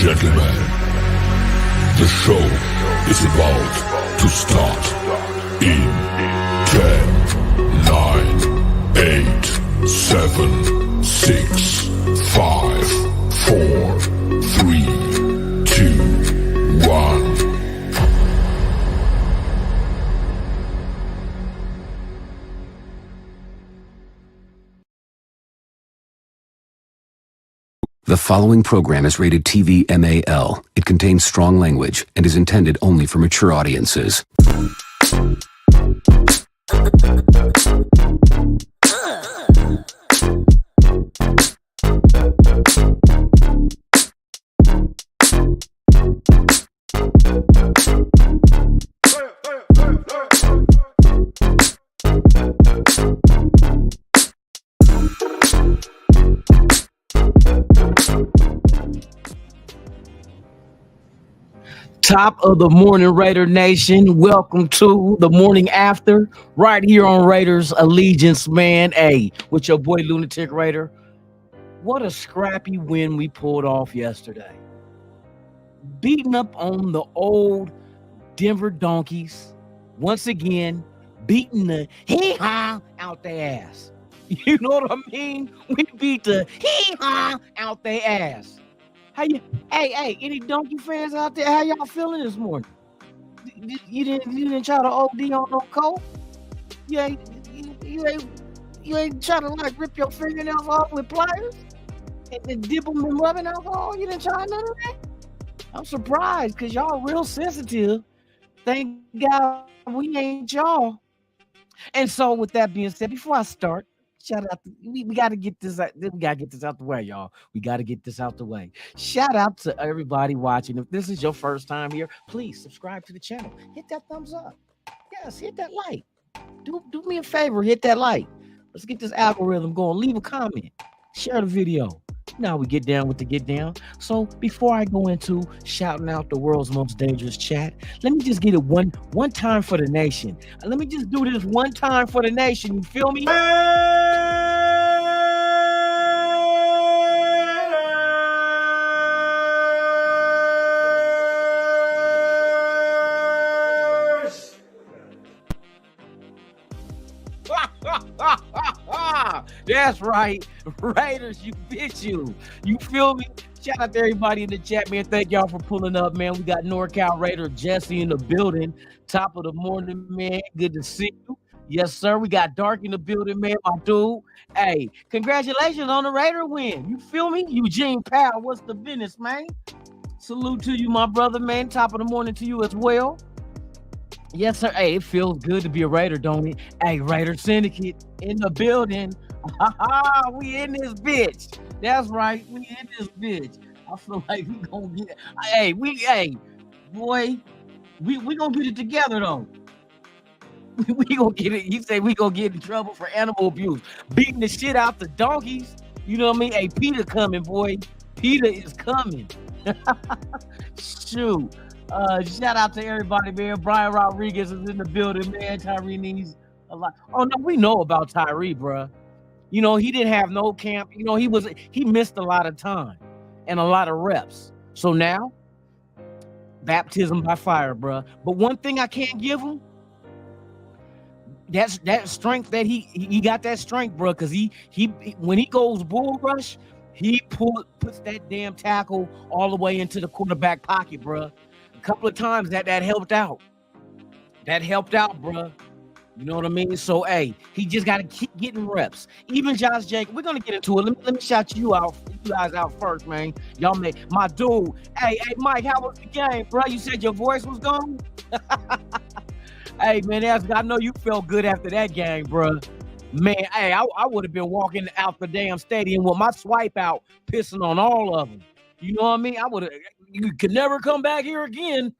gentlemen, the show is about to start in 10, 9, 8, 7, 6, 5, 4, 3, 2, 1. The following program is rated TV MAL. It contains strong language and is intended only for mature audiences. Top of the morning, Raider Nation. Welcome to the morning after, right here on Raiders Allegiance, man. Hey, with your boy Lunatic Raider. What a scrappy win we pulled off yesterday. Beating up on the old Denver Donkeys. Once again, beating the hee-haw out their ass. You know what I mean? We beat the hee-haw out their ass. Hey, any Donkey fans out there? How y'all feeling this morning? You didn't try to OD on no coke? You ain't try to like rip your fingernails off with pliers and dip them in rubbing alcohol? You didn't try none of that? I'm surprised because y'all real sensitive. Thank God we ain't y'all. And so with that being said, before I start, shout out we got to get this out. We got to get this out the way, y'all. We got to get this out the way. Shout out to everybody watching. If this is your first time here, please subscribe to the channel. Hit that thumbs up. Yes, hit that like. Do me a favor, hit that like. Let's get this algorithm going. Leave a comment. Share the video. Now we get down with the get down. So before I go into shouting out the world's most dangerous chat, let me just get it one time for the nation. Let me just do this one time for the nation. You feel me? That's right, Raiders, you bitch you. You feel me? Shout out to everybody in the chat, man. Thank y'all for pulling up, man. We got NorCal Raider Jesse in the building. Top of the morning, man. Good to see you. Yes, sir. We got Dark in the building, man. My dude. Hey, congratulations on the Raider win. You feel me? Eugene Powell, what's the business, man? Salute to you, my brother, man. Top of the morning to you as well. Yes, sir. Hey, it feels good to be a Raider, don't it? Hey, Raider Syndicate in the building. We in this bitch. That's right. We in this bitch. I feel like we gonna get. Boy, we gonna get it together though. We gonna get it. You say we gonna get in trouble for animal abuse, beating the shit out the donkeys. You know what I mean? Hey, Peter coming, boy. Peter is coming. Shoot. Shout out to everybody, man. Brian Rodriguez is in the building, man. Tyree needs a lot. Oh no, we know about Tyree, bruh. You know, he didn't have no camp. You know, he missed a lot of time and a lot of reps. So now, baptism by fire, bruh. But one thing I can't give him, that's that strength that he got that strength, bruh. Because he when he goes bull rush, he puts that damn tackle all the way into the quarterback pocket, bruh. A couple of times that helped out. That helped out, bruh. You know what I mean? So, hey, he just got to keep getting reps. Even Josh Jacobs, we're going to get into it. Let me shout you guys out first, man. Y'all make my dude. Hey, Mike, how was the game, bro? You said your voice was gone? Hey, man, I know you felt good after that game, bro. Man, hey, I would have been walking out the damn stadium with my swipe out, pissing on all of them. You know what I mean? You could never come back here again.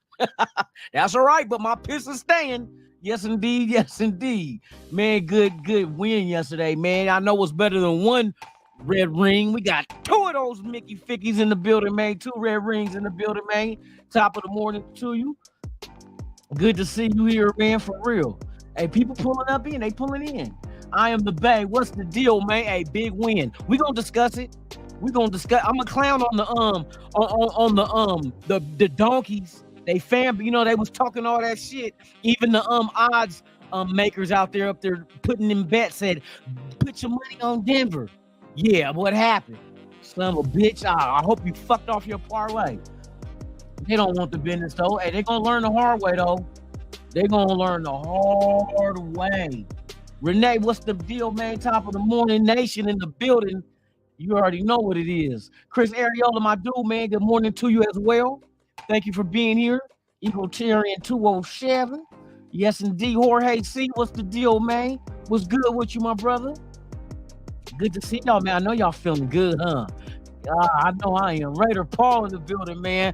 That's all right, but my piss is staying. Yes, indeed. Yes, indeed. Man, good win yesterday, man. I know it's better than one red ring. We got two of those Mickey Fickies in the building, man. 2 red rings in the building, man. Top of the morning to you. Good to see you here, man, for real. Hey, people pulling up in. They pulling in. I am the Bay. What's the deal, man? Hey, big win. We're going to discuss it. We gonna discuss. I'm a clown on the donkeys. They fan, they was talking all that shit. Even the odds makers out there up there putting in bets said, put your money on Denver. Yeah, what happened? Son of a bitch. I hope you fucked off your parlay. They don't want the business though. Hey, they're gonna learn the hard way though. They're gonna learn the hard way. Renee, what's the deal, man? Top of the morning, nation in the building. You already know what it is. Chris Ariola, my dude, man. Good morning to you as well. Thank you for being here. Egotarian 207. Yes, indeed. Jorge C, what's the deal, man? What's good with you, my brother? Good to see y'all, man. I know y'all feeling good, huh? I know I am. Raider Paul in the building, man.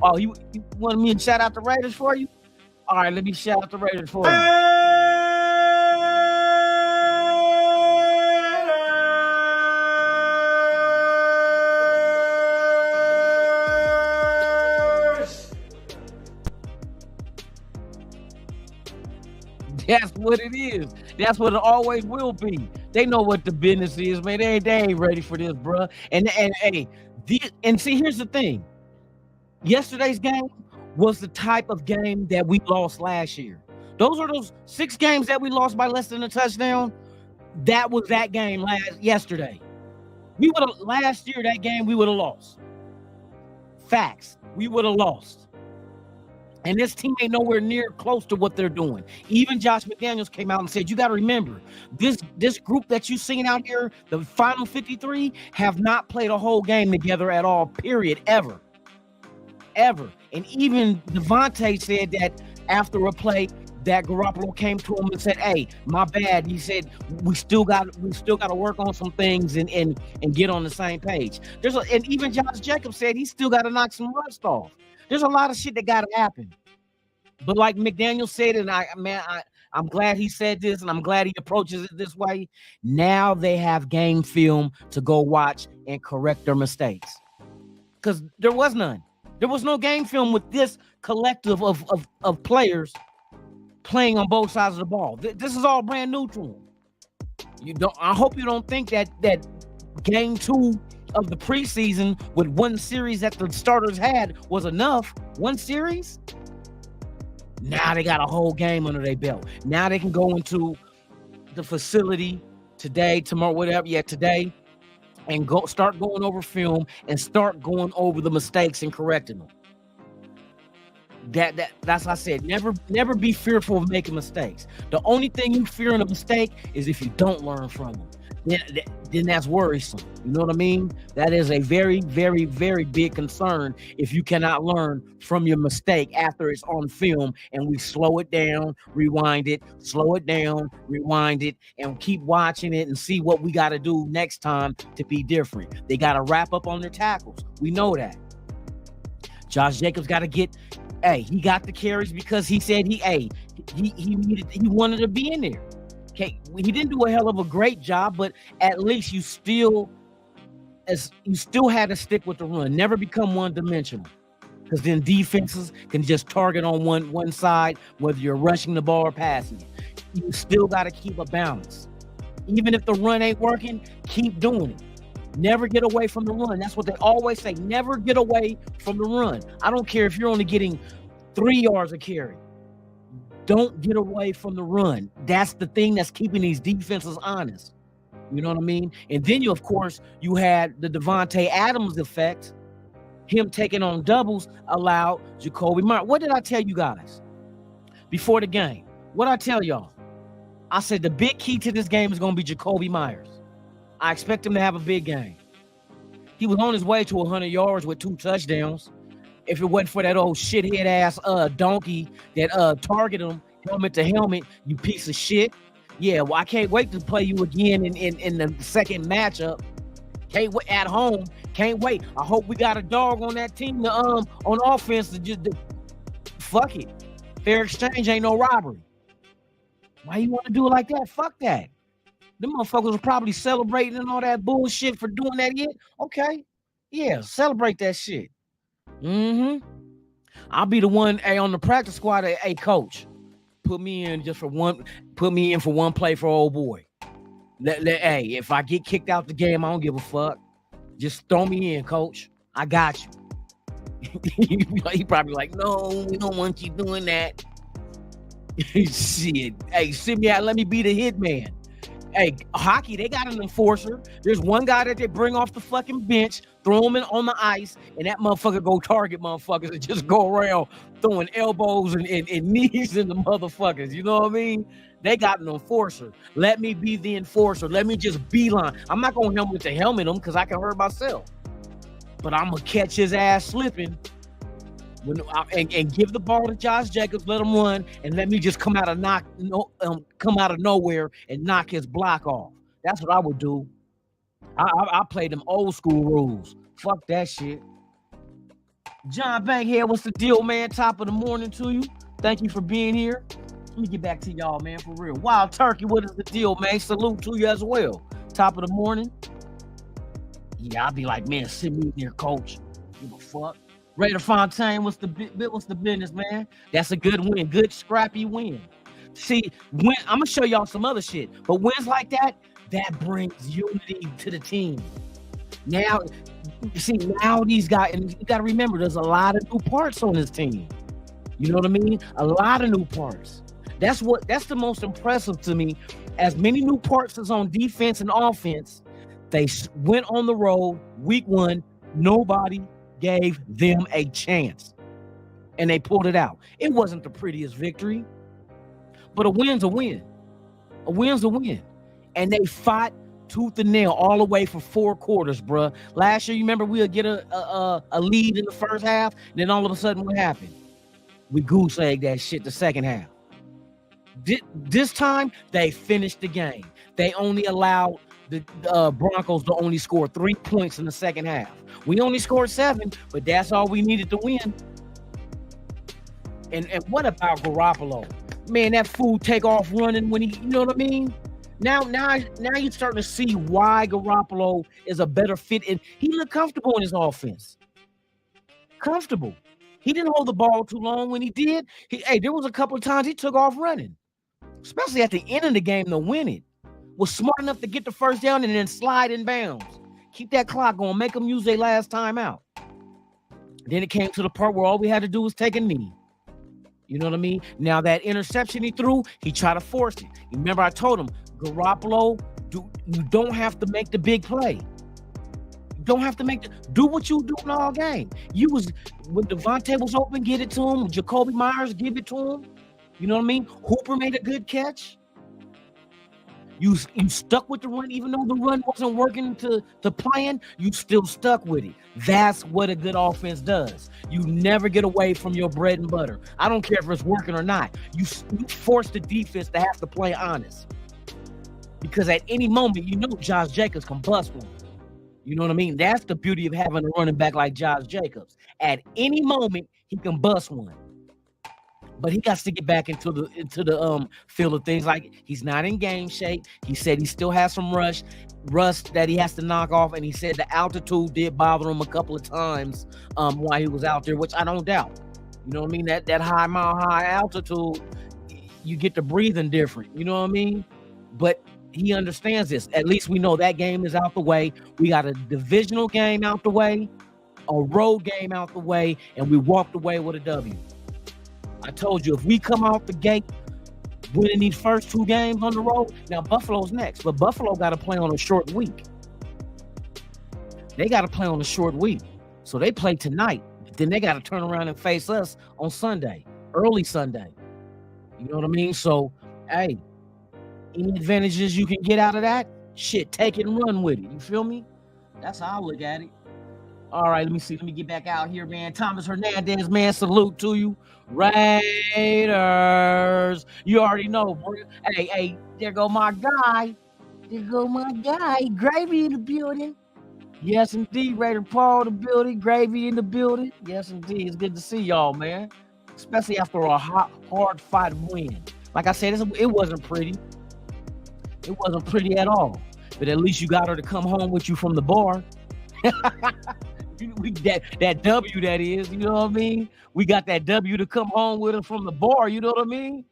Oh, you wanted me to shout out the Raiders for you? All right, let me shout out the Raiders for you. That's what it is. That's what it always will be. They know what the business is, man. They ain't ready for this, bro. And see, here's the thing. Yesterday's game was the type of game that we lost last year. Those 6 games that we lost by less than a touchdown. That was that game yesterday. Last year, that game we would have lost. Facts. We would have lost. And this team ain't nowhere near close to what they're doing. Even Josh McDaniels came out and said, you got to remember, this group that you've seen out here, the final 53, have not played a whole game together at all, period, ever. And even Devontae said that after a play that Garoppolo came to him and said, hey, my bad. He said, we still got to work on some things and get on the same page. And even Josh Jacobs said he still got to knock some rust off. There's a lot of shit that got to happen. But like McDaniel said, and I'm glad he said this, and I'm glad he approaches it this way. Now they have game film to go watch and correct their mistakes. Because there was none. There was no game film with this collective of players playing on both sides of the ball. This is all brand new to them. I hope you don't think that game 2 of the preseason with one series that the starters had was enough. One series. Now they got a whole game under their belt. Now they can go into the facility today, tomorrow, whatever. Yeah, today, and start going over film and start going over the mistakes and correcting them. That's what I said. Never be fearful of making mistakes. The only thing you fear in a mistake is if you don't learn from them. Then that's worrisome. You know what I mean? That is a very, very, very big concern if you cannot learn from your mistake after it's on film and we slow it down, rewind it, slow it down, rewind it, and keep watching it and see what we got to do next time to be different. They got to wrap up on their tackles. We know that. Josh Jacobs got to get, he got the carries because he said he wanted to be in there. Okay, he didn't do a hell of a great job, but at least you still had to stick with the run. Never become one-dimensional, because then defenses can just target on one side, whether you're rushing the ball or passing. You still got to keep a balance. Even if the run ain't working, keep doing it. Never get away from the run. That's what they always say. Never get away from the run. I don't care if you're only getting 3 yards a carry. Don't get away from the run. That's the thing that's keeping these defenses honest. You know what I mean? And then you had the Devontae Adams effect. Him taking on doubles allowed Jacoby Myers. What did I tell you guys before the game? What did I tell y'all? I said the big key to this game is going to be Jacoby Myers. I expect him to have a big game. He was on his way to 100 yards with 2 touchdowns. If it wasn't for that old shithead ass donkey that targeted him helmet to helmet, you piece of shit. Yeah, well, I can't wait to play you again in the second matchup. Can't wait at home. Can't wait. I hope we got a dog on that team to on offense to just fuck it. Fair exchange ain't no robbery. Why you want to do it like that? Fuck that. Them motherfuckers are probably celebrating and all that bullshit for doing that yet. Okay. Yeah, celebrate that shit. I'll be the one on the practice squad. Hey, coach, put me in for one play for old boy. Hey, if I get kicked out the game, I don't give a fuck. Just throw me in, coach. I got you. He probably like, no, we don't want you doing that. Shit. Hey, send me out. Let me be the hitman. Hey, hockey, they got an enforcer. There's one guy that they bring off the fucking bench, throw him in on the ice, and that motherfucker go target motherfuckers and just go around throwing elbows and knees in the motherfuckers. You know what I mean? They got an enforcer. Let me be the enforcer. Let me just beeline. I'm not going helmet to helmet him because I can hurt myself. But I'm going to catch his ass slipping and give the ball to Josh Jacobs, let him run, and let me just come out of nowhere and knock his block off. That's what I would do. I play them old school rules. Fuck that shit. John Bankhead, what's the deal, man? Top of the morning to you. Thank you for being here. Let me get back to y'all, man, for real. Wild Turkey, what is the deal, man? Salute to you as well. Top of the morning. Yeah, I'll be like, man, send me there, coach. Give a fuck. Raider Fontaine, what's the business, man? That's a good win, good scrappy win. See, I'm gonna show y'all some other shit, but wins like that brings unity to the team. Now, now these guys, and you gotta remember, there's a lot of new parts on this team. You know what I mean? A lot of new parts. That's the most impressive to me. As many new parts as on defense and offense, they went on the road week 1. Nobody gave them a chance, and they pulled it out. It wasn't the prettiest victory, but a win's a win. A win's a win, and they fought tooth and nail all the way for 4 quarters, bruh. Last year, you remember we would get a lead in the first half, and then all of a sudden, what happened? We goose-egged that shit the second half. This time, they finished the game. They only allowed the Broncos to only score 3 points in the second half. We only scored 7, but that's all we needed to win. And what about Garoppolo? Man, that fool take off running when he, you know what I mean? Now you're starting to see why Garoppolo is a better fit. And he looked comfortable in his offense. Comfortable. He didn't hold the ball too long. When he did, there was a couple of times he took off running, especially at the end of the game to win it. Was smart enough to get the first down and then slide in bounds. Keep that clock going. Make them use their last time out. Then it came to the part where all we had to do was take a knee. You know what I mean? Now that interception he threw, he tried to force it. You remember I told him, Garoppolo, you don't have to make the big play. You don't have to do what you do in all game. When Devontae was open, get it to him. When Jacoby Myers, give it to him. You know what I mean? Hooper made a good catch. You stuck with the run, even though the run wasn't working to plan, you still stuck with it. That's what a good offense does. You never get away from your bread and butter. I don't care if it's working or not. You force the defense to have to play honest. Because at any moment, you know Josh Jacobs can bust one. You know what I mean? That's the beauty of having a running back like Josh Jacobs. At any moment, he can bust one. But he got to get back into the field of things. Like, he's not in game shape. He said he still has some rust that he has to knock off, and he said the altitude did bother him a couple of times while he was out there, which I don't doubt. You know what I mean? That high altitude, you get to breathing different. You know what I mean? But he understands this. At least we know that game is out the way. We got a divisional game out the way, a road game out the way, and we walked away with a W. I told you, if we come out the gate winning these first 2 games on the road, now Buffalo's next, but Buffalo got to play on a short week. They got to play on a short week. So they play tonight. Then they got to turn around and face us on Sunday, early Sunday. You know what I mean? So, hey, any advantages you can get out of that, shit, take it and run with it. You feel me? That's how I look at it. All right, let me see. Let me get back out here, man. Thomas Hernandez, man, salute to you. Raiders. You already know, bro. Hey, there go my guy. Gravy in the building. Yes, indeed. Raider Paul in the building. Gravy in the building. Yes, indeed. It's good to see y'all, man. Especially after a hard-fought win. Like I said, it wasn't pretty. It wasn't pretty at all. But at least you got her to come home with you from the bar. That W, that is, you know what I mean? We got that W to come home with her from the bar, you know what I mean?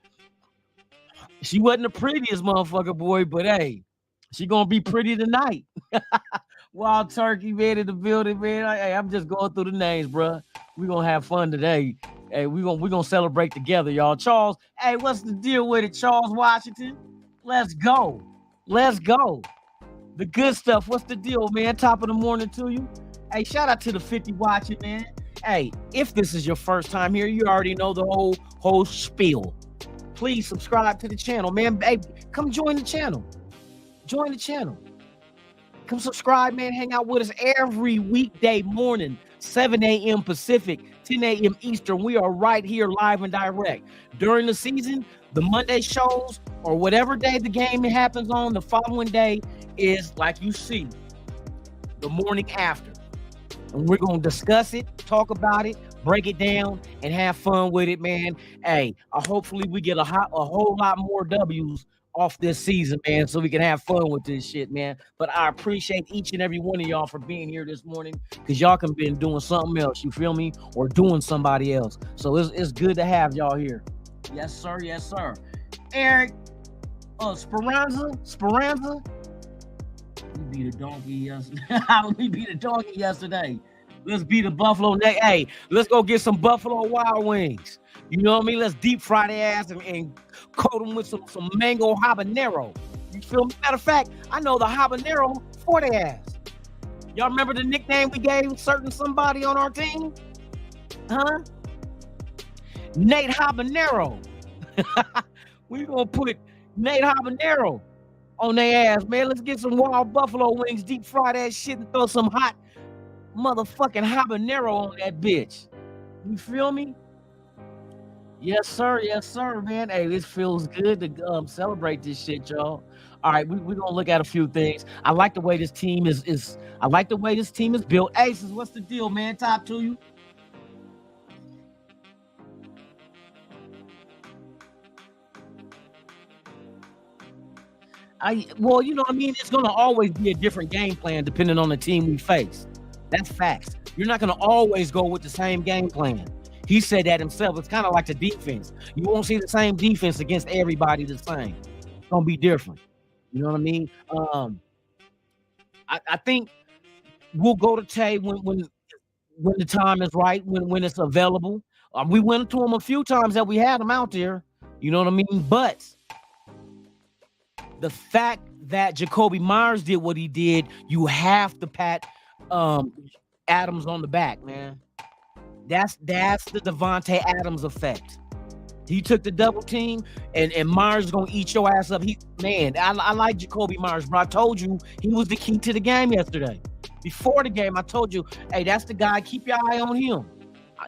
She wasn't the prettiest motherfucker, boy, but hey, she gonna be pretty tonight. Wild Turkey, man, in the building, man. Hey, I'm just going through the names, bro. We're gonna have fun today. Hey, we're gonna celebrate together, y'all. Charles, hey, what's the deal with it, Charles Washington? Let's go. Let's go. The good stuff. What's the deal, man? Top of the morning to you. Hey, shout out to the 50 watching, man. Hey, if this is your first time here, you already know the whole spiel. Please subscribe to the channel, man. Hey, come join the channel. Join the channel. Come subscribe, man. Hang out with us every weekday morning, 7 a.m. Pacific, 10 a.m. Eastern. We are right here live and direct. During the season, the Monday shows or whatever day the game happens on, the following day is, like you see, the morning after. And we're going to discuss it, talk about it, break it down, and have fun with it, man. Hey, hopefully we get a whole lot more W's off this season, man, so we can have fun with this shit, man. But I appreciate each and every one of y'all for being here this morning, because y'all can been doing something else, you feel me, or doing somebody else. So it's good to have y'all here. Yes, sir. Yes, sir. Eric, Speranza. We beat a donkey yesterday. We beat a donkey yesterday. Let's beat a Buffalo neck. Hey, let's go get some Buffalo Wild Wings. You know what I mean? Let's deep fry their ass and coat them with some mango habanero. You feel me? Matter of fact, I know the habanero for their ass. Y'all remember the nickname we gave certain somebody on our team? Huh? Nate Habanero. We gonna put Nate Habanero on their ass, man. Let's get some wild buffalo wings, deep fry that shit, and throw some hot motherfucking habanero on that bitch. You feel me? Yes, sir. Yes, sir, man. Hey, this feels good to celebrate this shit, y'all. All right, we're gonna look at a few things. I like the way this team is. I like the way this team is built. Aces, what's the deal, man? Top to you. Well, you know what I mean? It's going to always be a different game plan depending on the team we face. That's facts. You're not going to always go with the same game plan. He said that himself. It's kind of like the defense. You won't see the same defense against everybody the same. It's going to be different. You know what I mean? I think we'll go to Tay when the time is right, when it's available. We went to him a few times that we had him out there. You know what I mean? But the fact that Jacoby Myers did what he did, you have to pat Adams on the back, man. That's the Devontae Adams effect. He took the double team, and Myers is gonna eat your ass up. I like Jacoby Myers, bro. I told you he was the key to the game yesterday. Before the game, I told you, hey, that's the guy. Keep your eye on him.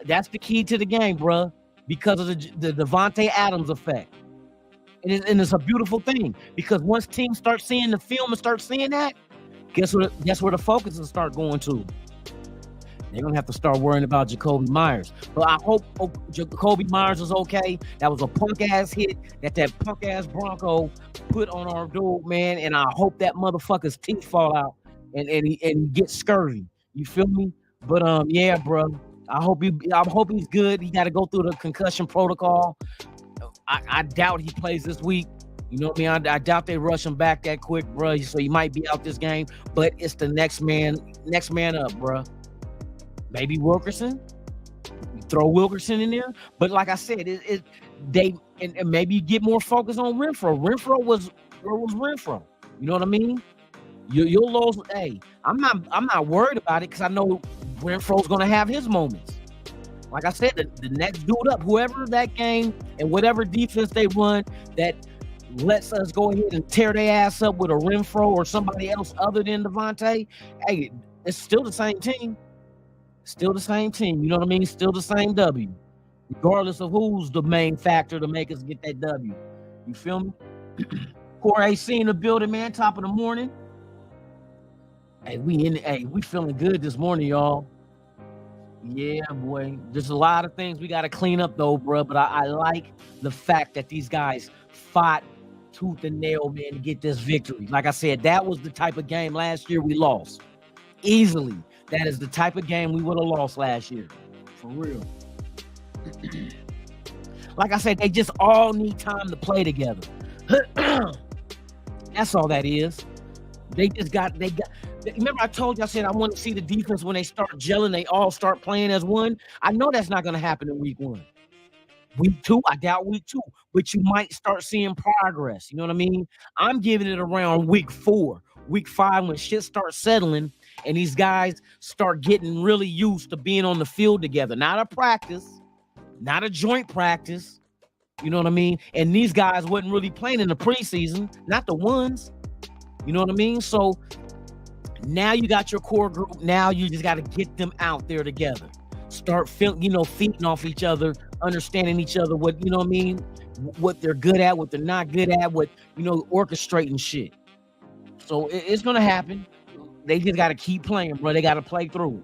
That's the key to the game, bro, because of the Devontae Adams effect. And it's a beautiful thing, because once teams start seeing the film and start seeing that, guess where the focus will start going to. They're gonna have to start worrying about Jacoby Myers. But I hope Jacoby Myers is okay. That was a punk ass hit that punk ass Bronco put on our dude, man. And I hope that motherfucker's teeth fall out and get scurvy. You feel me? But yeah, bro. I hope he's good. He got to go through the concussion protocol. I doubt he plays this week. You know what I mean? I doubt they rush him back that quick, bro. So he might be out this game, but it's the next man up, bro. Maybe Wilkerson. Throw Wilkerson in there. But like I said, and maybe you get more focus on Renfro. Renfro was Renfro. You know what I mean? You'll lose. Hey, I'm not worried about it, because I know Renfro's gonna have his moments. Like I said, the next dude up, whoever that game and whatever defense they run that lets us go ahead and tear their ass up with a Renfro or somebody else other than Devontae, hey, it's still the same team. Still the same team. You know what I mean? Still the same W. Regardless of who's the main factor to make us get that W. You feel me? Core AC in the building, man. Top of the morning. Hey, we feeling good this morning, y'all. Yeah, boy. There's a lot of things we got to clean up, though, bro. But I like the fact that these guys fought tooth and nail, man, to get this victory. Like I said, that was the type of game last year we lost. Easily. That is the type of game we would have lost last year. For real. Like I said, they just all need time to play together. That's all that is. They Remember I told you, I said I want to see the defense when they start gelling, they all start playing as one. I know that's not going to happen in week 1. Week 2, I doubt week 2, but you might start seeing progress. You know what I mean? I'm giving it around week 4, week 5, when shit starts settling and these guys start getting really used to being on the field together. Not a practice, not a joint practice. You know what I mean? And these guys wasn't really playing in the preseason, not the ones. You know what I mean? So now you got your core group. Now you just got to get them out there together. Start feeding off each other, understanding each other, what, you know what I mean, what they're good at, what they're not good at, what, orchestrating shit. So it's gonna happen. They just gotta keep playing, bro. They gotta play through it.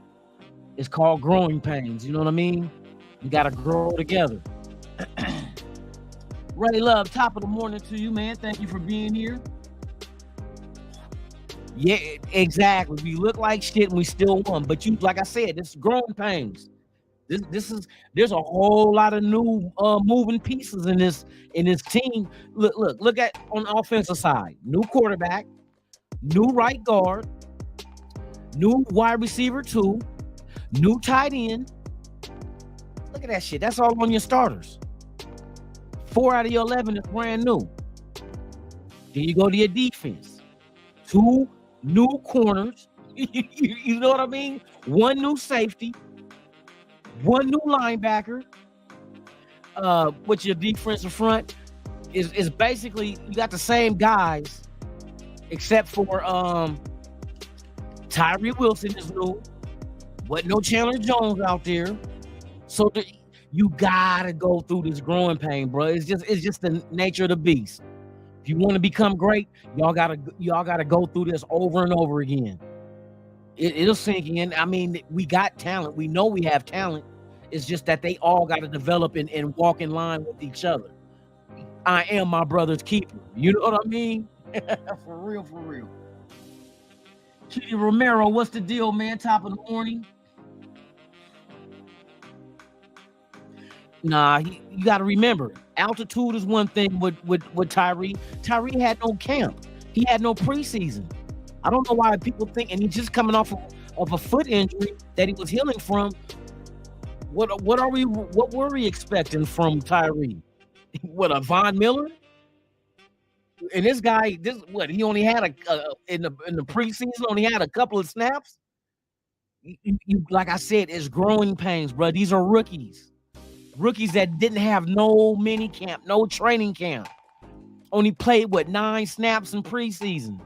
It's called growing pains. You know what I mean? You gotta grow together. Ray Love, top of the morning to you, man. Thank you for being here. Yeah, exactly. We look like shit and we still won. But you, like I said, this is growing pains. There's a whole lot of new moving pieces in this team. Look at on the offensive side. New quarterback, new right guard, new wide receiver 2, new tight end. Look at that shit. That's all on your starters. 4 out of your 11 is brand new. Then you go to your defense. 2 new corners. You know what I mean? 1 new safety. 1 new linebacker. With your defensive front is basically you got the same guys, except for Tyree Wilson is new. Wasn't no Chandler Jones out there. So you gotta go through this growing pain, bro. It's just the nature of the beast. If you want to become great, y'all gotta go through this over and over again. It'll sink in. I mean, we got talent. We know we have talent. It's just that they all got to develop and walk in line with each other. I am my brother's keeper. You know what I mean? For real. Kitty Romero, what's the deal, man? Top of the morning. Nah, you got to remember, altitude is one thing with Tyree. Tyree had no camp. He had no preseason. I don't know why people think, and he's just coming off of a foot injury that he was healing from. What were we expecting from Tyree? What, a Von Miller? And this guy, he only had in the preseason, only had a couple of snaps. You like I said, it's growing pains, bro. These are rookies that didn't have no mini camp, no training camp. Only played 9 snaps in preseason.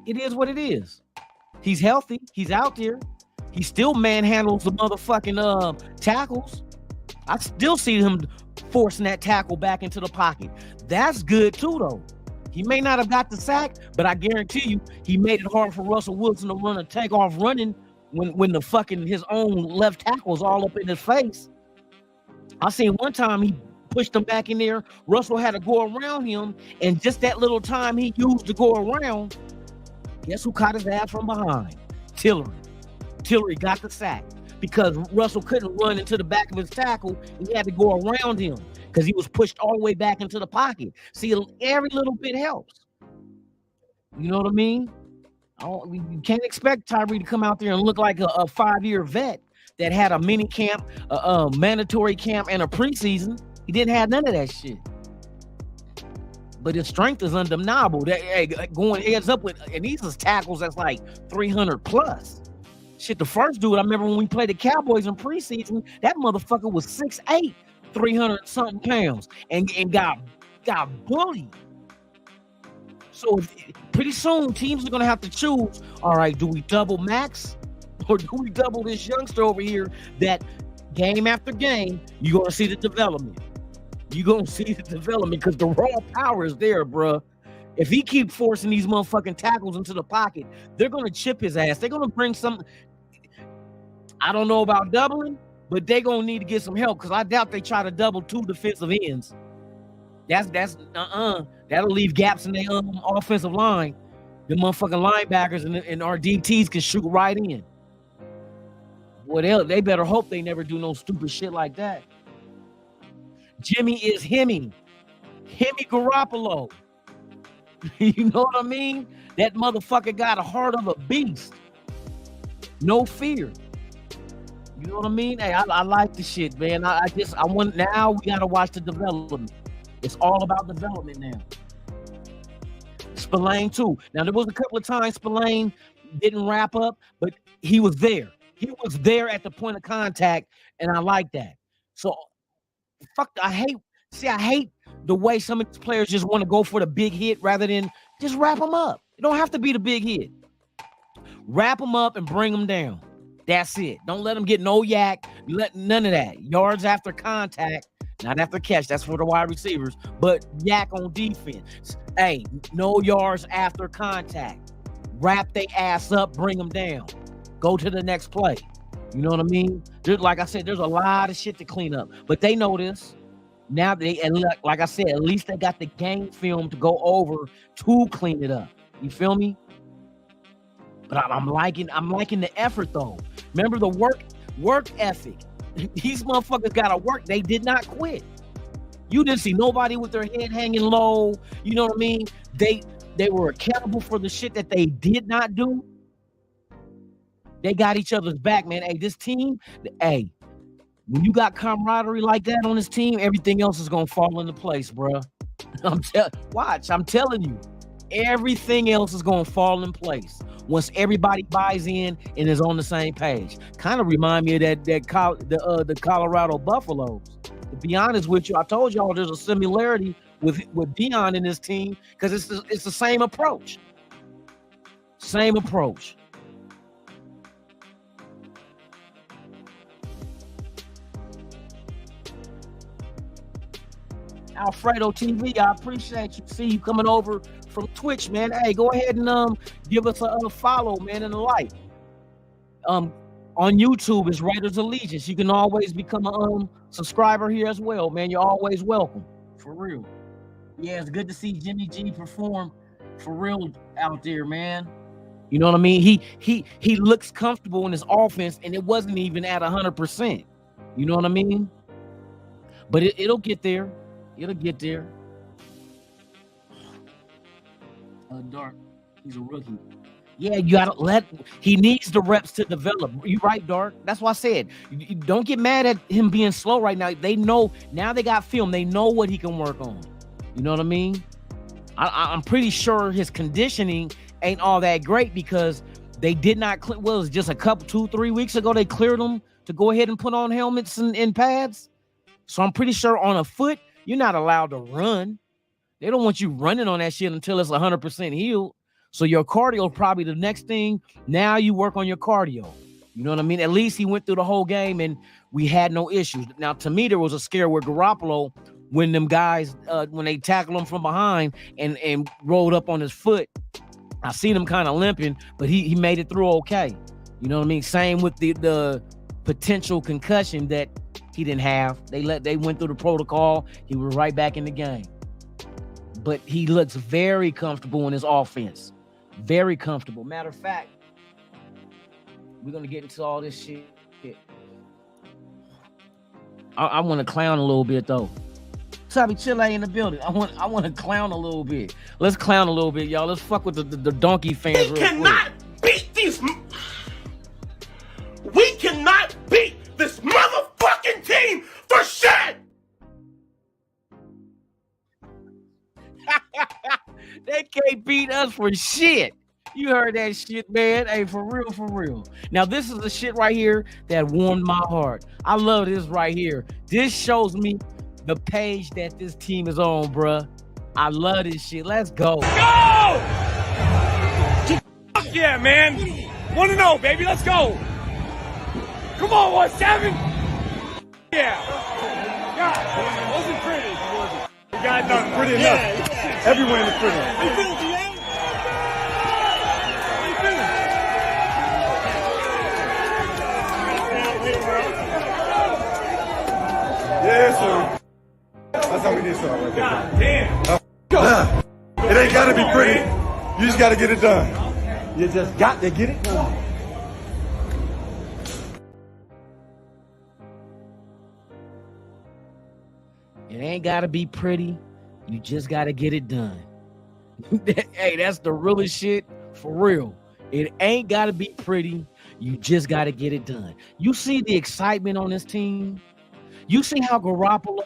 It is what it is. He's healthy. He's out there. He still manhandles the motherfucking tackles. I still see him forcing that tackle back into the pocket. That's good too, though. He may not have got the sack, but I guarantee you, he made it hard for Russell Wilson to run a take off running when the fucking his own left tackle's all up in his face. I seen one time he pushed him back in there. Russell had to go around him, and just that little time he used to go around, guess who caught his ass from behind? Tillery. Tillery got the sack because Russell couldn't run into the back of his tackle. He had to go around him because he was pushed all the way back into the pocket. See, every little bit helps. You know what I mean? You can't expect Tyree to come out there and look like a 5-year vet that had a mini camp, a mandatory camp, and a preseason. He didn't have none of that shit. But his strength is undeniable. Going heads up with, and these is tackles that's like 300 plus. Shit, the first dude, I remember when we played the Cowboys in preseason, that motherfucker was 6'8", 300 something pounds, and got bullied. So pretty soon, teams are gonna have to choose. All right, do we double Max, or do we double this youngster over here? That game after game, you're gonna see the development. You're gonna see the development because the raw power is there, bruh. If he keep forcing these motherfucking tackles into the pocket, they're gonna chip his ass. They're gonna bring some. I don't know about doubling, but they're gonna need to get some help because I doubt they try to double 2 defensive ends. That'll leave gaps in their offensive line. The motherfucking linebackers and our DTs can shoot right in. They better hope they never do no stupid shit like that. Jimmy is Hemi Garoppolo. You know what I mean? That motherfucker got a heart of a beast. No fear. You know what I mean? Hey, I like the shit, man. I want, now we gotta watch the development. It's all about development now. Spillane too. Now there was a couple of times Spillane didn't wrap up, but he was there. He was there at the point of contact, and I like that. So fuck, I hate the way some of these players just want to go for the big hit rather than just wrap them up. It don't have to be the big hit. Wrap them up and bring them down. That's it. Don't let them get no yak. Let none of that. Yards after contact, not after catch. That's for the wide receivers. But yak on defense. Hey, no yards after contact. Wrap their ass up. Bring them down. Go to the next play. You know what I mean? Like I said, there's a lot of shit to clean up. But they know this. Now like I said, at least they got the game film to go over to clean it up. You feel me? But I'm liking the effort though. Remember the work ethic. These motherfuckers gotta work. They did not quit. You didn't see nobody with their head hanging low. You know what I mean? They were accountable for the shit that they did not do. They got each other's back, man. Hey, this team, hey, when you got camaraderie like that on this team, everything else is gonna fall into place, bro. I'm telling you, everything else is gonna fall in place once everybody buys in and is on the same page. Kind of remind me of the Colorado Buffaloes. To be honest with you, I told y'all there's a similarity with Deion in this team because it's the same approach. Same approach. Alfredo TV, I appreciate you. See you coming over from Twitch, man. Hey, go ahead and give us a follow, man, and a like. On YouTube is Raiders Allegiance. You can always become a subscriber here as well, man. You're always welcome, for real. Yeah, it's good to see Jimmy G perform for real out there, man. You know what I mean? He looks comfortable in his offense, and it wasn't even at 100%. You know what I mean? But it'll get there. It'll get there. Dark, he's a rookie. Yeah, you gotta he needs the reps to develop. You're right, Dark. That's why I said, you don't get mad at him being slow right now. They know, now they got film. They know what he can work on. You know what I mean? I'm pretty sure his conditioning ain't all that great because they did not, it was just a couple, 2-3 weeks ago, they cleared them to go ahead and put on helmets and pads. So I'm pretty sure on a foot, you're not allowed to run. They don't want you running on that shit until it's 100% healed. So your cardio is probably the next thing. Now you work on your cardio. You know what I mean? At least he went through the whole game and we had no issues. Now, to me, there was a scare with Garoppolo when them guys, when they tackled him from behind and rolled up on his foot. I seen him kind of limping, but he made it through okay. You know what I mean? Same with the potential concussion that he didn't have. They went through the protocol. He was right back in the game. But he looks very comfortable in his offense. Very comfortable. Matter of fact, we're gonna get into all this shit. I want to clown a little bit though. Sabi Chile in the building. I want to clown a little bit. Let's clown a little bit, y'all. Let's fuck with the donkey fans. We cannot beat these. We cannot beat this motherfucking team for shit. They can't beat us for shit. You heard that shit, man. Hey, for real, for real. Now, this is the shit right here that warmed my heart. I love this right here. This shows me the page that this team is on, bruh. I love this shit. Let's go. Go! Fuck yeah, man. 1-0, baby. Let's go. Come on, 1-7. Yeah. God, it wasn't pretty. You got nothing pretty enough. Every win is pretty. Yes, sir. That's how we did something right there. God damn. It ain't gotta be pretty. You just gotta get it done. You just got to get it done. It ain't gotta be pretty. You just gotta get it done. Hey, that's the realest shit for real. It ain't got to be pretty. You just got to get it done. You see the excitement on this team. You see how Garoppolo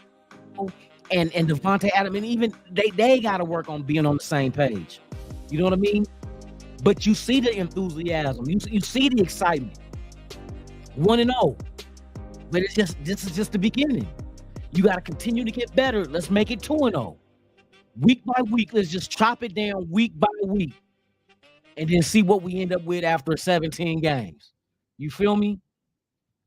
and Devontae Adams, and even they got to work on being on the same page. You know what I mean? But you see the enthusiasm. You see the excitement. 1-0. But this is just the beginning. You got to continue to get better. Let's make it 2-0. Week by week, let's just chop it down week by week. And then see what we end up with after 17 games. You feel me?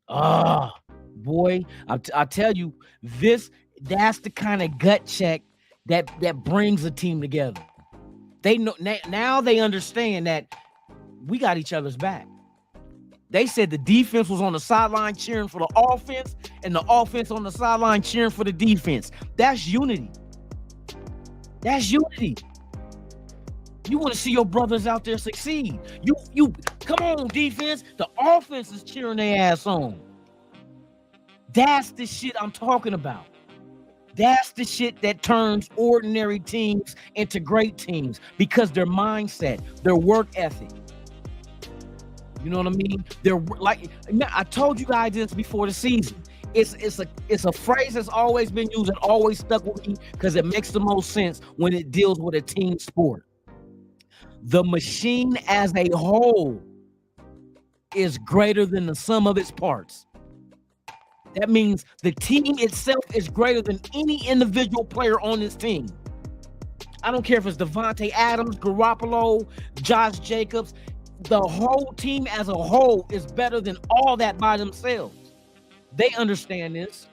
Boy, I tell you, that's the kind of gut check that brings a team together. They know now they understand that we got each other's back. They said the defense was on the sideline cheering for the offense, and the offense on the sideline cheering for the defense. That's unity. That's unity. You want to see your brothers out there succeed. You come on, defense. The offense is cheering their ass on. That's the shit I'm talking about. That's the shit that turns ordinary teams into great teams because their mindset, their work ethic. You know what I mean? They're like, I told you guys this before the season. It's a phrase that's always been used and always stuck with me because it makes the most sense when it deals with a team sport. The machine as a whole is greater than the sum of its parts. That means the team itself is greater than any individual player on this team. I don't care if it's Devontae Adams, Garoppolo, Josh Jacobs. The whole team as a whole is better than all that by themselves. They understand this.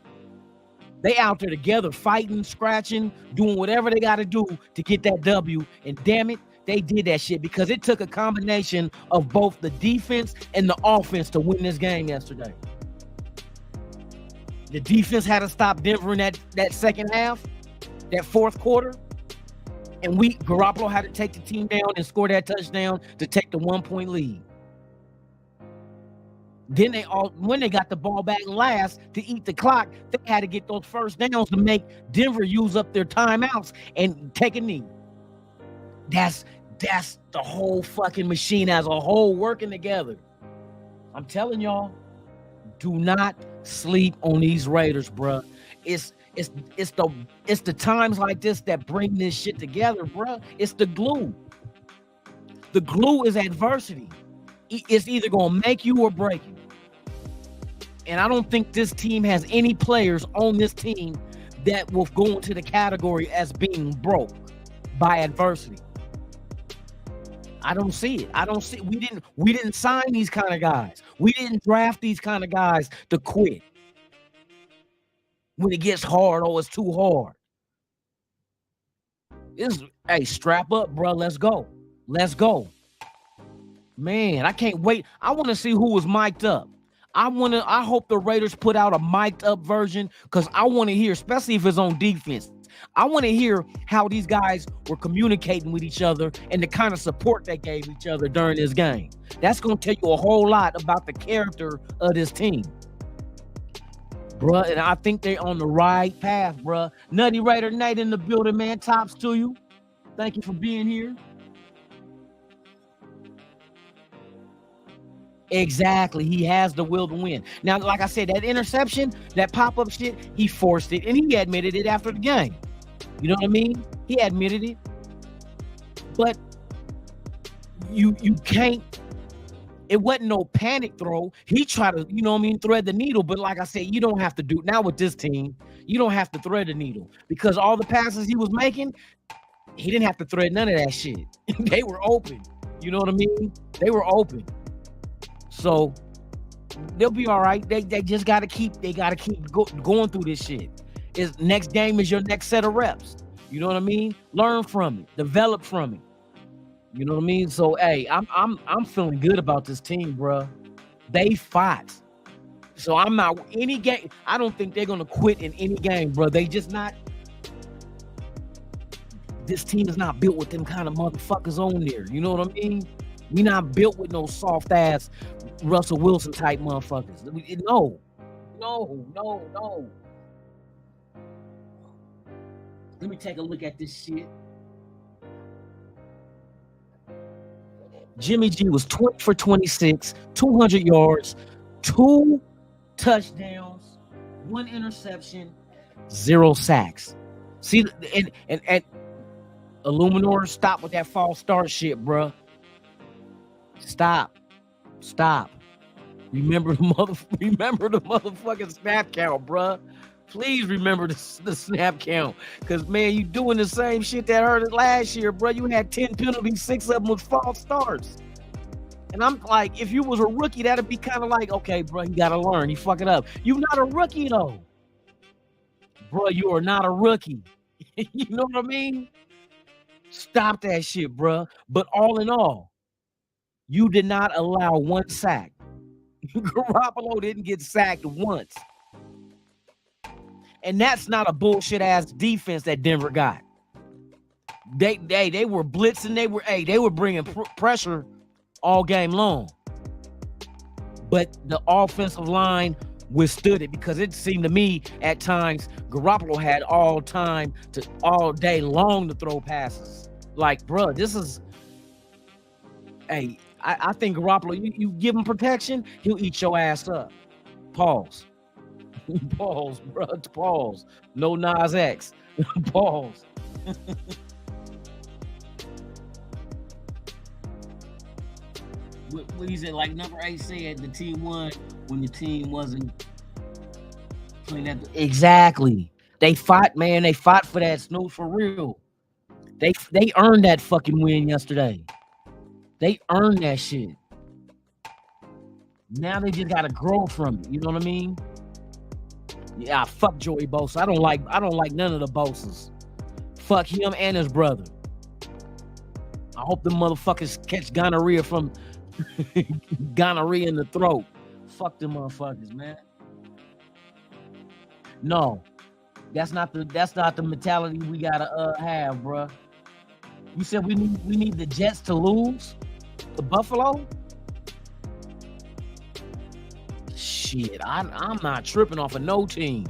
They out there together, fighting, scratching, doing whatever they got to do to get that W. And damn it, they did that shit because it took a combination of both the defense and the offense to win this game yesterday. The defense had to stop Denver in that second half, that fourth quarter. And Garoppolo had to take the team down and score that touchdown to take the 1-point lead. Then when they got the ball back last to eat the clock, they had to get those first downs to make Denver use up their timeouts and take a knee. That's the whole fucking machine as a whole working together. I'm telling y'all, do not sleep on these Raiders, bruh. It's the times like this that bring this shit together, bruh. It's the glue. The glue is adversity. It's either gonna make you or break you. And I don't think this team has any players on this team that will go into the category as being broke by adversity. I don't see it. We didn't sign these kind of guys. We didn't draft these kind of guys to quit. When it gets hard, it's too hard. Hey, strap up, bro. Let's go. Man, I can't wait. I want to see who was mic'd up. I hope the Raiders put out a mic'd up version because I want to hear, especially if it's on defense. I want to hear how these guys were communicating with each other and the kind of support they gave each other during this game. That's going to tell you a whole lot about the character of this team. Bruh, and I think they're on the right path, bruh. Nutty Raider Nate in the building, man. Tops to you. Thank you for being here. Exactly. He has the will to win. Now, like I said, that interception, that pop-up shit, he forced it, and he admitted it after the game. You know what I mean? He admitted it. But you can't. It wasn't no panic throw. He tried to, thread the needle. But like I said, you don't have to do now with this team. You don't have to thread the needle because all the passes he was making, he didn't have to thread none of that shit. They were open. You know what I mean? They were open. So they'll be all right. They just got to keep going through this shit. Next game is your next set of reps. You know what I mean? Learn from it. Develop from it. You know what I mean? So hey, I'm feeling good about this team, bro. They fought. So I'm not any game. I don't think they're gonna quit in any game, bro. They just not. This team is not built with them kind of motherfuckers on there. You know what I mean? We not built with no soft ass Russell Wilson type motherfuckers. No. Let me take a look at this shit. Jimmy G was 20 for 26, 200 yards, 2 touchdowns, 1 interception, 0 sacks. See, and Illuminor, stop with that false start shit, bruh. Stop. Remember the motherfucking snap count, bruh. Please remember the snap count. Because, man, you doing the same shit that hurt us last year, bruh. You had 10 penalties, 6 of them with false starts. And I'm like, if you was a rookie, that'd be kind of like, okay, bro, you got to learn. You fuck it up. You're not a rookie, though. Bro, you are not a rookie. You know what I mean? Stop that shit, bro. But all in all, you did not allow 1 sack. Garoppolo didn't get sacked once. And that's not a bullshit ass defense that Denver got. They were blitzing. They were bringing pressure all game long. But the offensive line withstood it because it seemed to me at times Garoppolo had all day long to throw passes. Like, bro, this is I think Garoppolo, you give him protection, he'll eat your ass up. Pause. Pause, bro. Pause. No Nas X. Pause. What is it? Like number 8 said, the team won when the team wasn't playing that. Exactly. They fought, man. They fought for that snooze for real. They earned that fucking win yesterday. They earned that shit. Now they just gotta grow from it. You know what I mean? Yeah, fuck Joey Bosa. I don't like none of the Bosas. Fuck him and his brother. I hope the motherfuckers catch gonorrhea from gonorrhea in the throat. Fuck them motherfuckers, man. No, that's not the mentality we gotta have, bruh. You said we need the Jets to lose to Buffalo. Shit, I'm not tripping off of no team.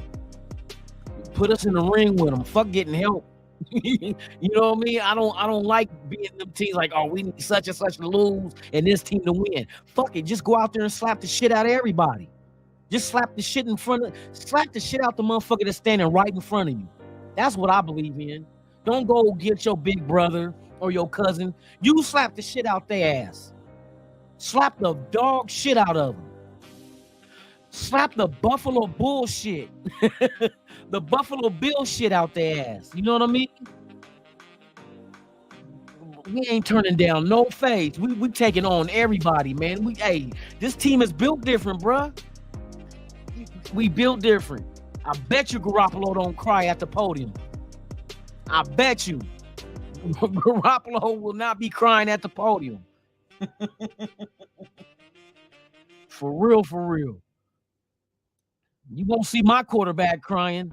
Put us in the ring with them. Fuck getting help. You know what I mean? I don't like being them teams like, oh, we need such and such to lose and this team to win. Fuck it, just go out there and slap the shit out of everybody. Just slap the shit out the motherfucker that's standing right in front of you. That's what I believe in. Don't go get your big brother or your cousin. You slap the shit out their ass. Slap the dog shit out of them. Slap the Buffalo bullshit. The Buffalo Bill shit out their ass. You know what I mean? We ain't turning down no face. We taking on everybody, man. This team is built different, bruh. We built different. I bet you Garoppolo don't cry at the podium. I bet you Garoppolo will not be crying at the podium. For real. You won't see my quarterback crying.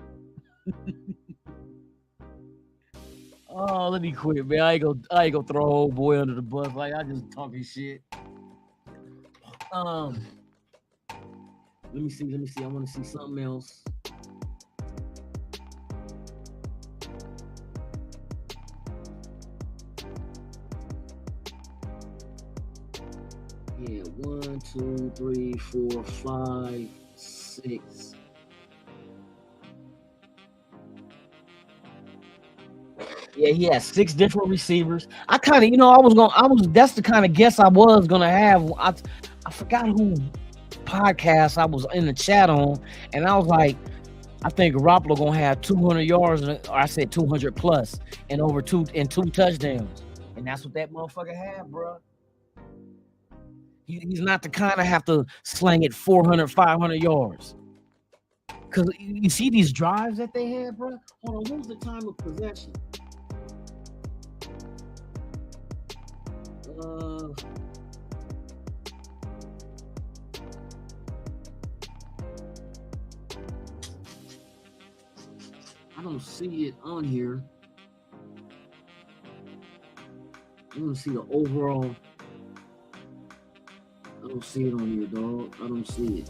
Oh, let me quit, man. I ain't gonna throw old boy under the bus. Like, I just talking shit. Let me see. I want to see something else. Yeah, 1, 2, 3, 4, 5, 6. Yeah, he has 6 different receivers. I kind of, that's the kind of guess I was gonna have. I forgot who podcast I was in the chat on, and I was like, I think Garoppolo gonna have 200 yards, or I said 200 plus, and over 2 touchdowns, and that's what that motherfucker had, bro. He's not the kind of have to slang it 400, 500 yards. Because you see these drives that they had, bro? Hold on, what was the time of possession? I don't see it on here. I want to see the overall. I don't see it on here, dog. I don't see it.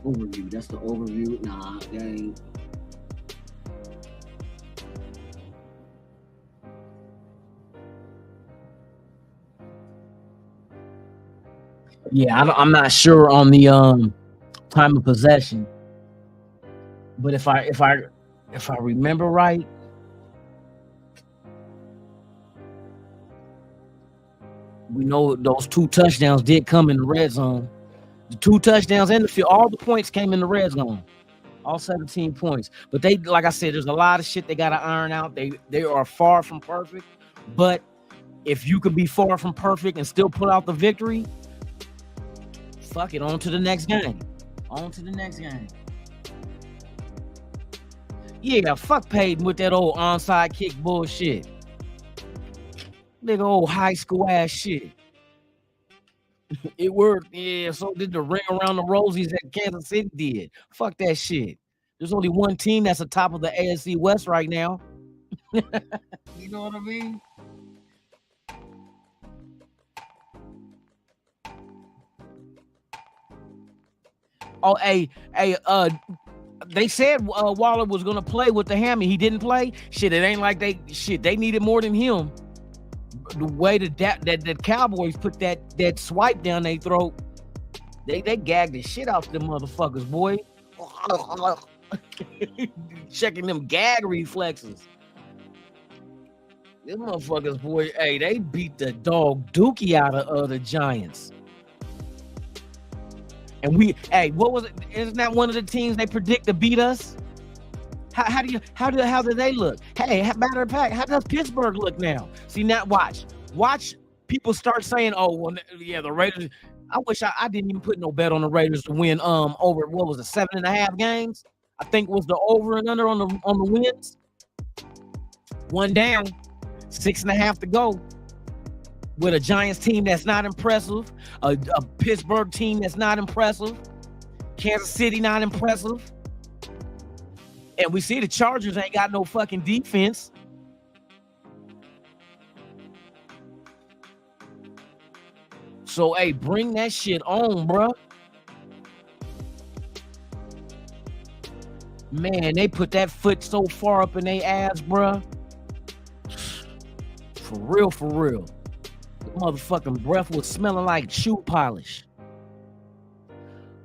Overview. That's the overview. Nah, that ain't. Yeah, I'm not sure on the time of possession, but if I remember right, we know those 2 touchdowns did come in the red zone. The 2 touchdowns in the field, all the points came in the red zone. All 17 points. But they, like I said, there's a lot of shit they got to iron out. They are far from perfect. But if you could be far from perfect and still pull out the victory, fuck it, on to the next game. On to the next game. Yeah, fuck Peyton with that old onside kick bullshit. Nigga old high school ass shit. It worked, yeah. So did the ring around the rosies that Kansas City did. Fuck that shit. There's only one team that's atop of the AFC West right now. You know what I mean? Oh, they said Waller was gonna play with the hammy. He didn't play. Shit, it ain't like they needed more than him. The way that Cowboys put that swipe down their throat, they gagged the shit out them motherfuckers, boy. Checking them gag reflexes. Them motherfuckers, boy, hey, they beat the dog dookie out of the Giants. And what was it? Isn't that one of the teams they predict to beat us? How do they look? Hey, matter of fact, how does Pittsburgh look now? See, now watch people start saying, oh, well, yeah, the Raiders. I wish I didn't even put no bet on the Raiders to win over, what was it, 7.5 games? I think was the over and under on the wins. 1 down, 6.5 to go. With a Giants team that's not impressive, a Pittsburgh team that's not impressive, Kansas City not impressive. And we see the Chargers ain't got no fucking defense. So, hey, bring that shit on, bro. Man, they put that foot so far up in their ass, bro. For real, for real. The motherfucking breath was smelling like shoe polish.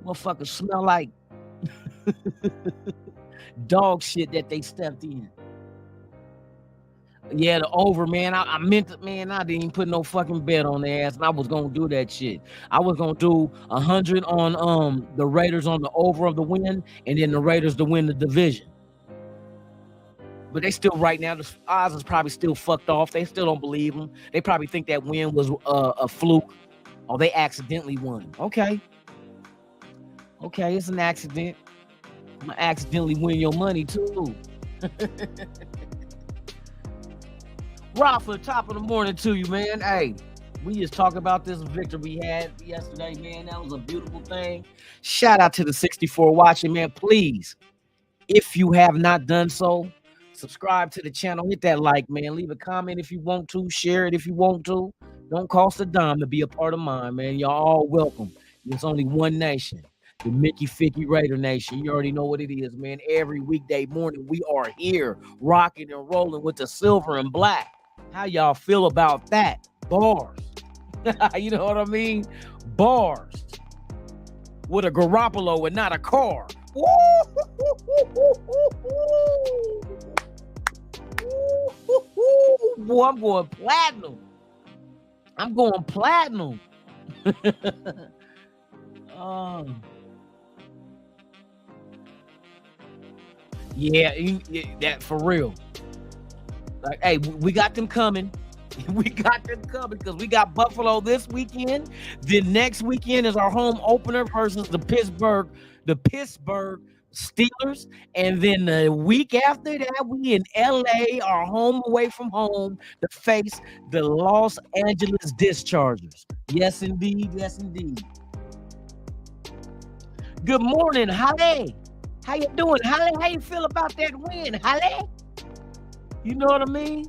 Motherfucker smell like dog shit that they stepped in. Yeah, the over, man. I meant it, man. I didn't even put no fucking bet on their ass, and I was gonna do that shit. I was gonna do 100 on the Raiders on the over of the win, and then the Raiders to win the division. But they still, right now, the odds is probably still fucked off. They still don't believe them. They probably think that win was a fluke, or they accidentally won. Okay, it's an accident. I'm gonna accidentally win your money too. Rob, for the top of the morning to you, man. Hey, we just talked about this victory we had yesterday, man. That was a beautiful thing. Shout out to the 64 watching, man. Please, if you have not done so, subscribe to the channel. Hit that like, man. Leave a comment if you want to. Share it if you want to. Don't cost a dime to be a part of mine, man. Y'all all welcome. There's only one nation. The Mickey Ficky Raider Nation. You already know what it is, man. Every weekday morning, we are here rocking and rolling with the silver and black. How y'all feel about that? Bars. You know what I mean? Bars. With a Garoppolo and not a car. Boy, I'm going platinum. Yeah, that for real. Like, hey, we got them coming. We got them coming because we got Buffalo this weekend. The next weekend is our home opener versus the Pittsburgh Steelers. And then the week after that, we in LA, our home away from home, to face the Los Angeles Dischargers. Yes, indeed. Yes, indeed. Good morning, Halle. How you doing, Halle? How you feel about that win, Halle? You know what I mean?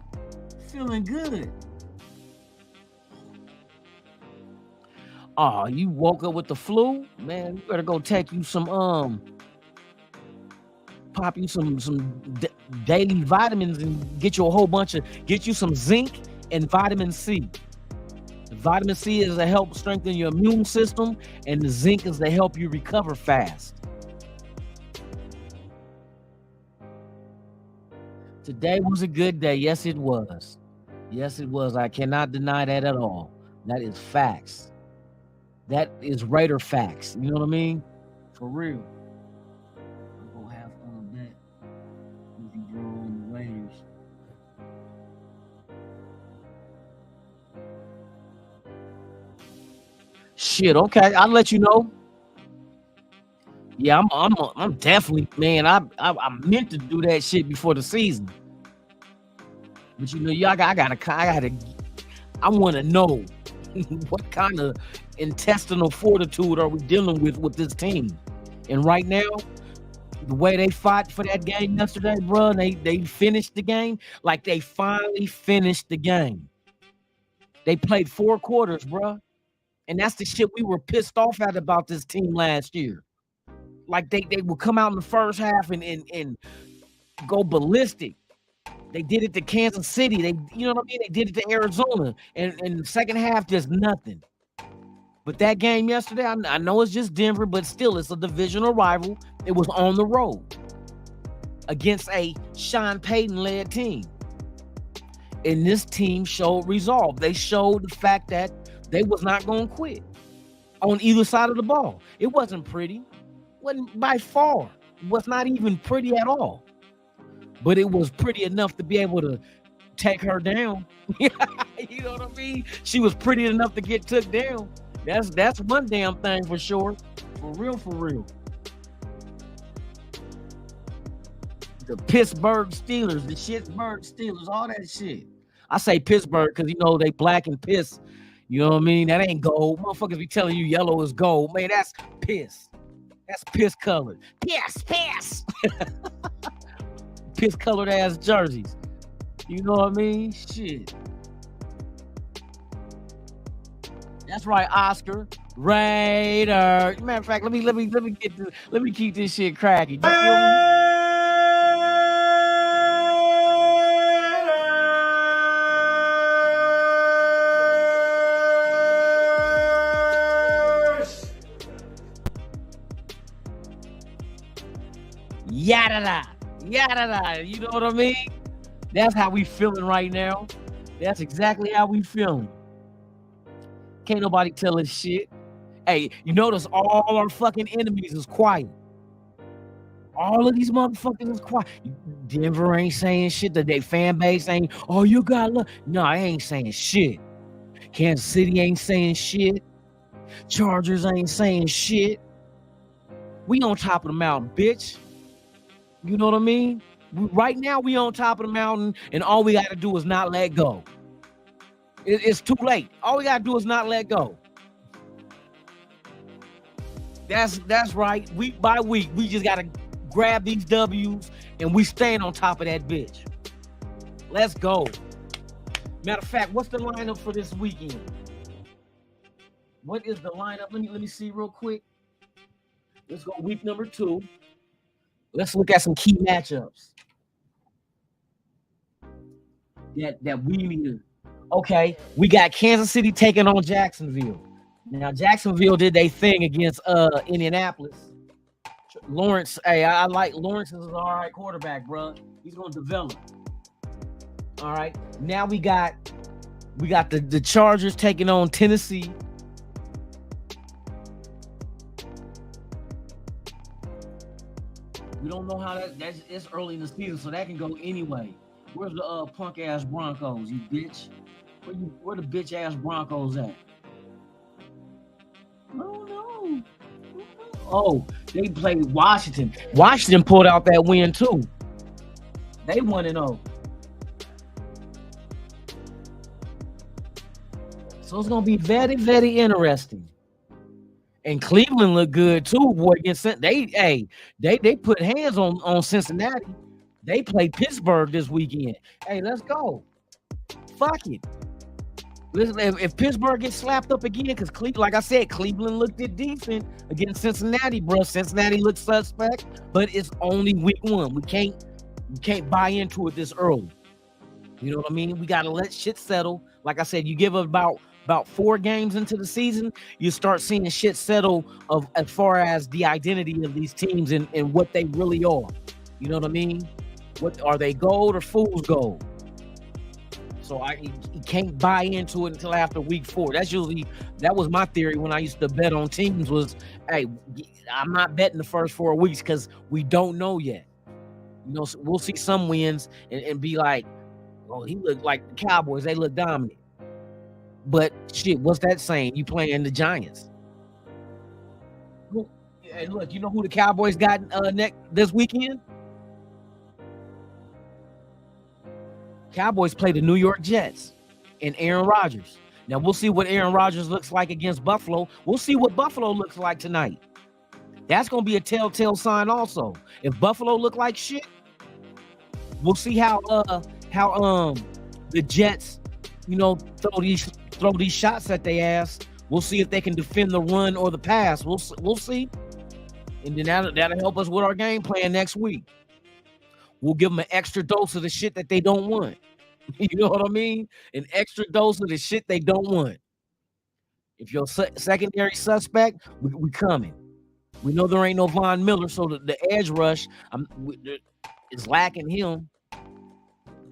Feeling good. Oh, you woke up with the flu? Man, you better go take you some pop you some daily vitamins and get you some zinc and vitamin C. Vitamin C is to help strengthen your immune system, and the zinc is to help you recover fast. Today was a good day. Yes, it was. Yes, it was. I cannot deny that at all. That is facts. That is Raider facts. You know what I mean? For real. I'm gonna have that if you draw on the Raiders. Shit, okay. I'll let you know. Yeah, I'm definitely, man. I meant to do that shit before the season, but you know, I want to know what kind of intestinal fortitude are we dealing with this team. And right now, the way they fought for that game yesterday, bro, they finished the game like they finally finished the game. They played 4 quarters, bro, and that's the shit we were pissed off at about this team last year. Like they would come out in the first half and go ballistic. They did it to Kansas City. You know what I mean? They did it to Arizona. And in the second half, just nothing. But that game yesterday, I know it's just Denver, but still, it's a divisional rival. It was on the road against a Sean Payton-led team. And this team showed resolve. They showed the fact that they was not going to quit on either side of the ball. It wasn't pretty. Wasn't by far. It was not even pretty at all. But it was pretty enough to be able to take her down. You know what I mean? She was pretty enough to get took down. That's one damn thing for sure. For real. The Pittsburgh Steelers, the Shittsburg Steelers, all that shit. I say Pittsburgh because, you know, they black and piss. You know what I mean? That ain't gold. Motherfuckers be telling you yellow is gold. Man, that's piss. That's piss colored. Piss. Piss colored ass jerseys. You know what I mean? Shit. That's right, Oscar. Raider. Matter of fact, let me keep this shit cracking. You feel me? Yada. You know what I mean? That's how we feeling right now. That's exactly how we feeling. Can't nobody tell us shit. Hey, you notice all our fucking enemies is quiet. All of these motherfuckers is quiet. Denver ain't saying shit. That they fan base ain't, oh, you got love. No, I ain't saying shit. Kansas City ain't saying shit. Chargers ain't saying shit. We on top of the mountain, bitch. You know what I mean? Right now, we on top of the mountain, and all we got to do is not let go. It's too late. All we got to do is not let go. That's right. Week by week, we just got to grab these W's, and we staying on top of that bitch. Let's go. Matter of fact, what's the lineup for this weekend? What is the lineup? Let me see real quick. Let's go week number 2. Let's look at some key matchups that we need to. Okay, we got Kansas City taking on Jacksonville. Now, Jacksonville did their thing against Indianapolis. Lawrence, hey, I like Lawrence is an all right quarterback, bro. He's going to develop. All right, now we got the Chargers taking on Tennessee. We don't know how it's early in the season, so that can go anyway. Where's the punk ass Broncos, you bitch? Where the bitch ass Broncos at? No. Oh, they played Washington. Washington pulled out that win too. They 1-0. So it's gonna be very, very interesting. And Cleveland looked good too, boy. Against they put hands on Cincinnati. They play Pittsburgh this weekend. Hey, let's go. Fuck it. Listen, if Pittsburgh gets slapped up again, because like I said, Cleveland looked at decent against Cincinnati, bro. Cincinnati looks suspect, but it's only week 1. We can't buy into it this early. You know what I mean? We gotta let shit settle. Like I said, you give about about 4 games into the season, you start seeing shit settle of as far as the identity of these teams and what they really are. You know what I mean? What are they, gold or fool's gold? So you can't buy into it until after week 4. That was my theory when I used to bet on teams was, hey, I'm not betting the first 4 weeks because we don't know yet. You know, so we'll see some wins and be like, oh, he looked like the Cowboys. They look dominant. But shit, what's that saying? You playing the Giants. Hey, look, you know who the Cowboys got this weekend? Cowboys play the New York Jets and Aaron Rodgers. Now, we'll see what Aaron Rodgers looks like against Buffalo. We'll see what Buffalo looks like tonight. That's going to be a telltale sign also. If Buffalo look like shit, we'll see how the Jets, you know, throw these shots at their ass. We'll see if they can defend the run or the pass. We'll see. And then that'll help us with our game plan next week. We'll give them an extra dose of the shit that they don't want. You know what I mean? An extra dose of the shit they don't want. If you're secondary suspect, we coming. We know there ain't no Von Miller, so the edge rush is lacking him.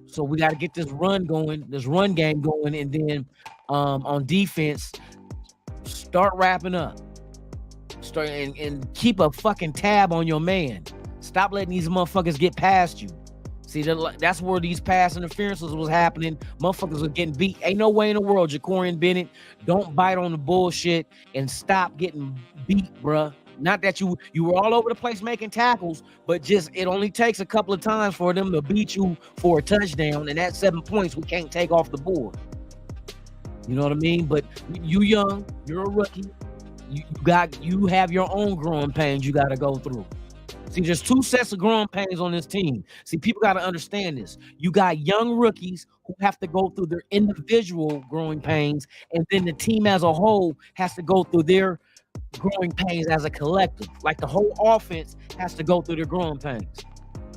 So we got to get this run going, this run game going, and then on defense, start wrapping up. Start and keep a fucking tab on your man. Stop letting these motherfuckers get past you. See, that's where these pass interferences was happening. Motherfuckers were getting beat. Ain't no way in the world, Jacorian Bennett, don't bite on the bullshit and stop getting beat, bruh. Not that you were all over the place making tackles, but just it only takes a couple of times for them to beat you for a touchdown, and that's 7 points we can't take off the board. You know what I mean? But you young, you're a rookie. You have your own growing pains you got to go through. See, there's 2 sets of growing pains on this team. See, people got to understand this. You got young rookies who have to go through their individual growing pains, and then the team as a whole has to go through their growing pains as a collective. Like the whole offense has to go through their growing pains.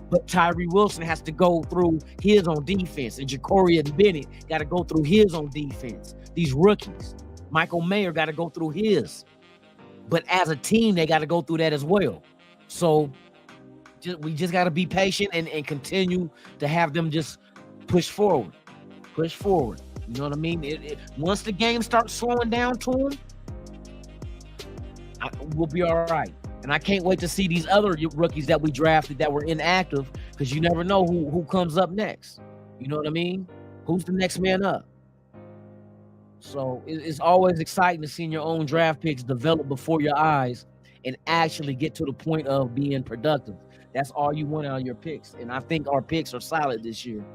But Tyree Wilson has to go through his own defense, and Jacorian Bennett got to go through his own defense. These rookies, Michael Mayer got to go through his. But as a team, they got to go through that as well. So we just got to be patient and continue to have them just push forward. Push forward. You know what I mean? Once the game starts slowing down to them, we'll be all right. And I can't wait to see these other rookies that we drafted that were inactive, because you never know who comes up next. You know what I mean? Who's the next man up? So it's always exciting to see your own draft picks develop before your eyes and actually get to the point of being productive. That's all you want out of your picks. And I think our picks are solid this year.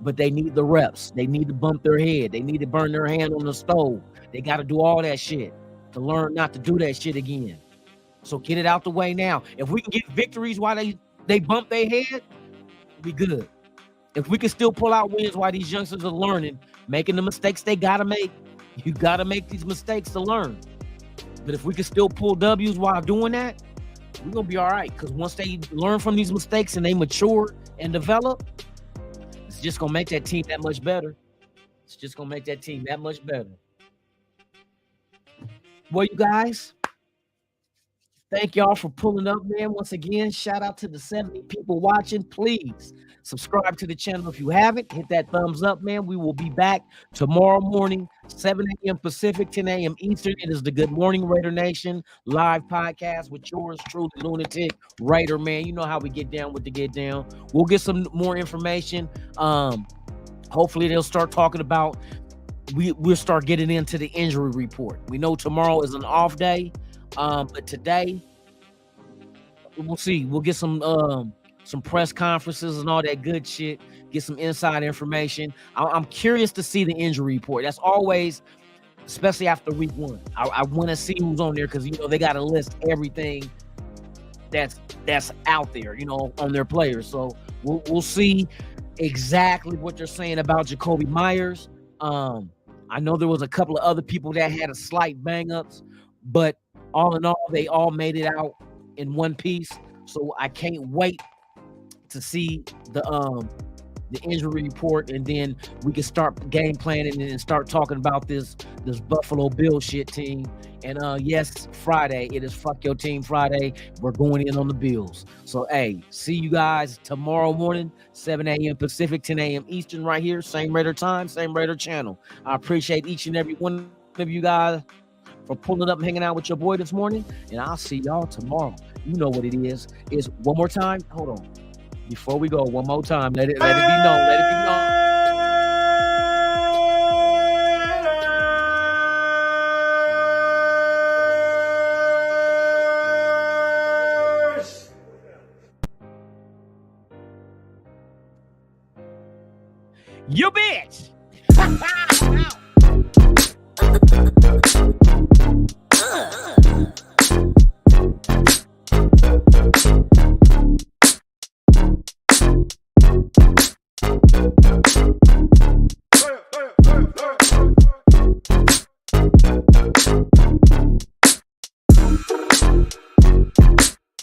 But they need the reps. They need to bump their head. They need to burn their hand on the stove. They got to do all that shit to learn not to do that shit again. So get it out the way now. If we can get victories while they bump their head, we good. If we can still pull out wins while these youngsters are learning, making the mistakes they got to make, you got to make these mistakes to learn. But if we can still pull W's while doing that, we're going to be all right. Because once they learn from these mistakes and they mature and develop, it's just going to make that team that much better. It's just going to make that team that much better. Well, you guys, thank y'all for pulling up, man. Once again, shout out to the 70 people watching. Please subscribe to the channel if you haven't. Hit that thumbs up, man. We will be back tomorrow morning, 7 a.m. Pacific, 10 a.m. Eastern. It is the Good Morning Raider Nation live podcast with yours truly, Lunatic Raider, man. You know how we get down with the get down. We'll get some more information. Hopefully they'll start talking about, we'll start getting into the injury report. We know tomorrow is an off day. But today, we'll see. We'll get some press conferences and all that good shit. Get some inside information. I'm curious to see the injury report. That's always, especially after week 1. I want to see who's on there, because they got to list everything that's out there, on their players. So we'll see exactly what they're saying about Jacoby Myers. I know there was a couple of other people that had a slight bang-ups, but all in all, they all made it out in one piece. So I can't wait to see the the injury report, and then we can start game planning and start talking about this Buffalo Bill shit team. And yes, Friday, it is Fuck Your Team Friday. We're going in on the Bills. So hey, see you guys tomorrow morning, 7 a.m. Pacific, 10 a.m. Eastern, right here, same Raider time, same Raider channel. I appreciate each and every one of you guys for pulling up and hanging out with your boy this morning, and I'll see y'all tomorrow. You know what it is. It's one more time. Hold on. Before we go, one more time. Let it be known. Let it be known. You bitch.